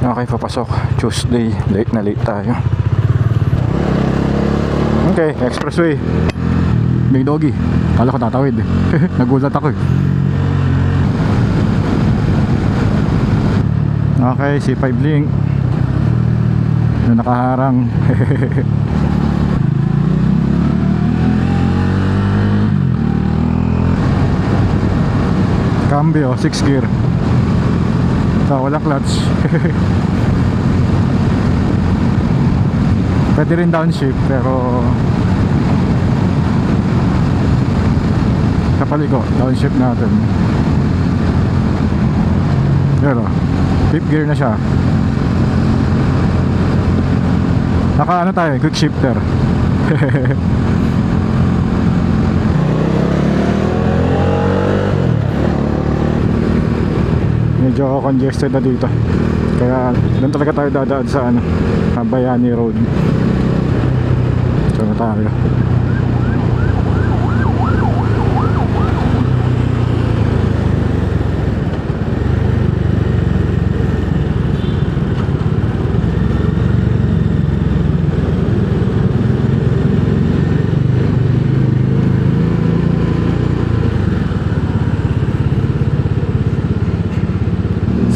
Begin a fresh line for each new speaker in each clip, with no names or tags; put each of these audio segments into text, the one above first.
Okay, papasok. Tuesday, late na late tayo. Okay, expressway. Big doggy. Kala ko tatawid eh. Nagulat ako eh. Okay, C5 link. Na nakaharang. Cambio, 6 gear. So, wala clutch. Pwede rin downshift pero kapaliko, downshift natin. Pero 5th gear na siya. Naka ano tayo, quick shifter. Medyo congested na dito. Kaya doon talaga tayo dadaan sa ano, Bayani Road. So na tayo.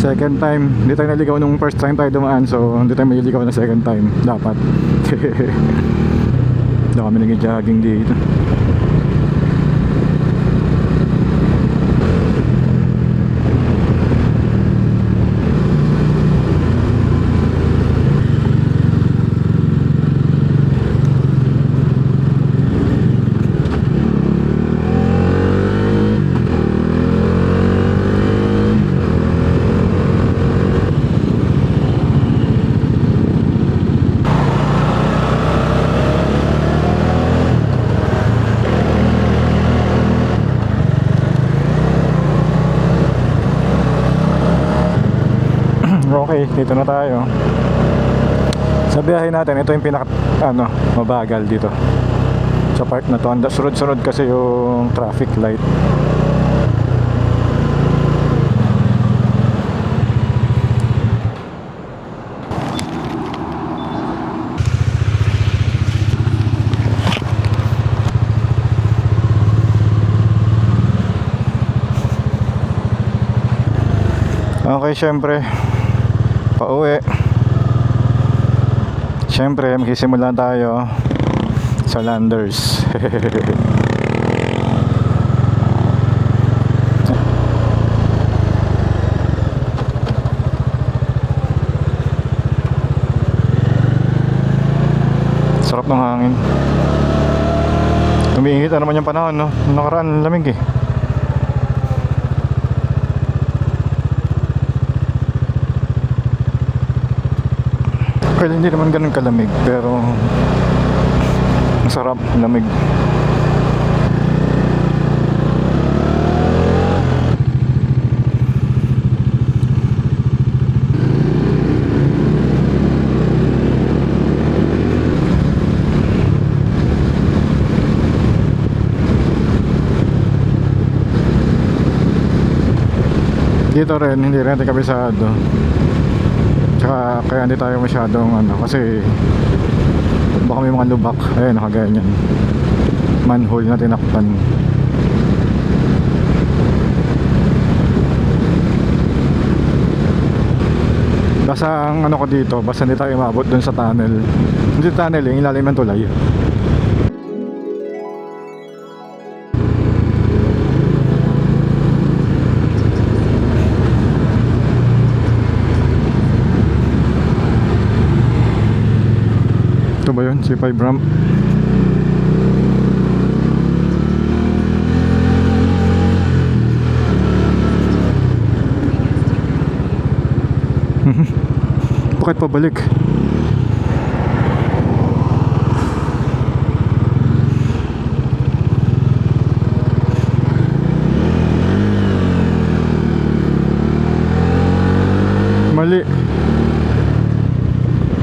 Second time, hindi tayo naligaw nung first time tayo dumaan. So hindi tayo maliligaw na second time. Dapat. Hindi kami nag-jogging dito. Okay, dito na tayo. Sa biyahe natin, ito yung pinaka mabagal dito sa part na to. Sunod-sunod kasi yung traffic light. Okay, syempre pauwi. Siyempre magsisimula tayo sa Landers. Sarap ng hangin. Umiinit na naman yung panahon, no? Nakaraan lamig eh. Well, hindi naman ganun kalamig, pero masarap, lamig. Dito rin, hindi rin natin kabisado. Tsaka kaya hindi tayo masyadong kasi baka may mga lubak. Ayun, nakaganyan manhole na tinakpan. Basta ang ko dito, basta hindi tayo umabot dun sa tunnel. Hindi tunnel, yung ilalim ng tulay. Ito ba yun? C5 ramp. Bakit pabalik? Mali.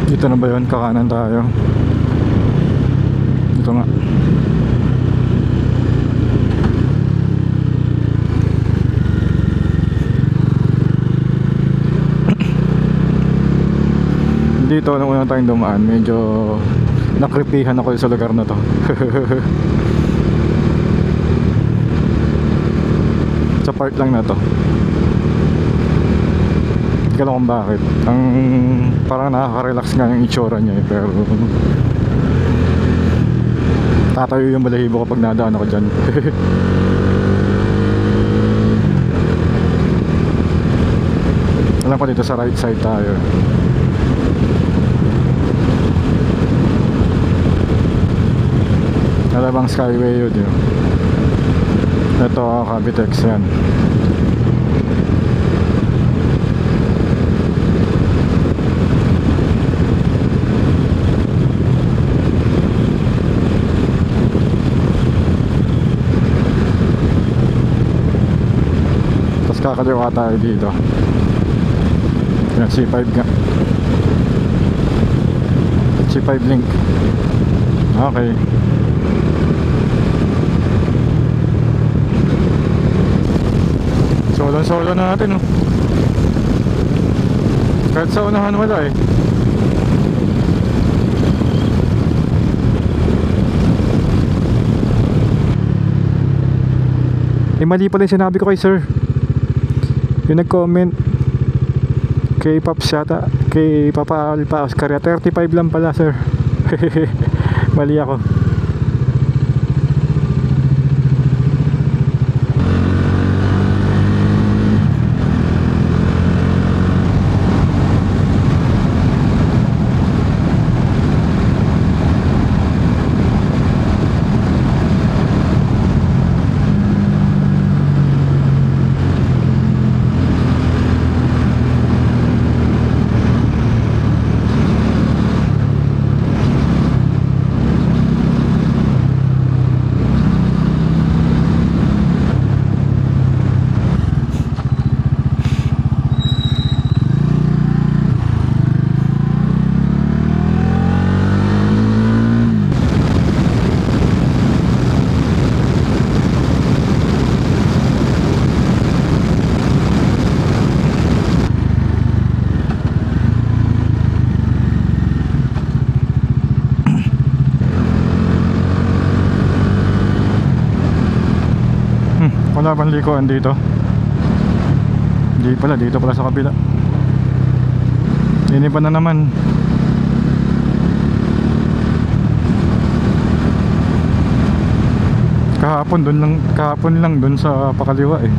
Dito na ba yun? Kakanan tayo. Dito nga. Dito nung una tayong dumaan, medyo nakripihan ako sa lugar na to. Sa part lang na to. Hindi ko alam kung bakit. Ang parang nakaka-relax nga yung itsura niya eh, pero tatayo yung balahibo kapag nadaan ako dyan. Alam ko dito sa right side tayo. Alabang Skyway yun yun. Ito Cavitex yan. Tapos kakaliwa tayo dito. Yan, C5 nga. C5 link. Okay. Solo na natin, oh. Kahit sa unahan wala eh. Mali pala yung sinabi ko kay sir. Yung nag-comment kay Pops yata, kay Papa Alpa Oscar, 35 lang pala sir. Mali ako. Wala bang likuan dito? Hindi pala, dito pala sa kabila. Ini pa na naman. Kahapon lang dun sa pakaliwa eh.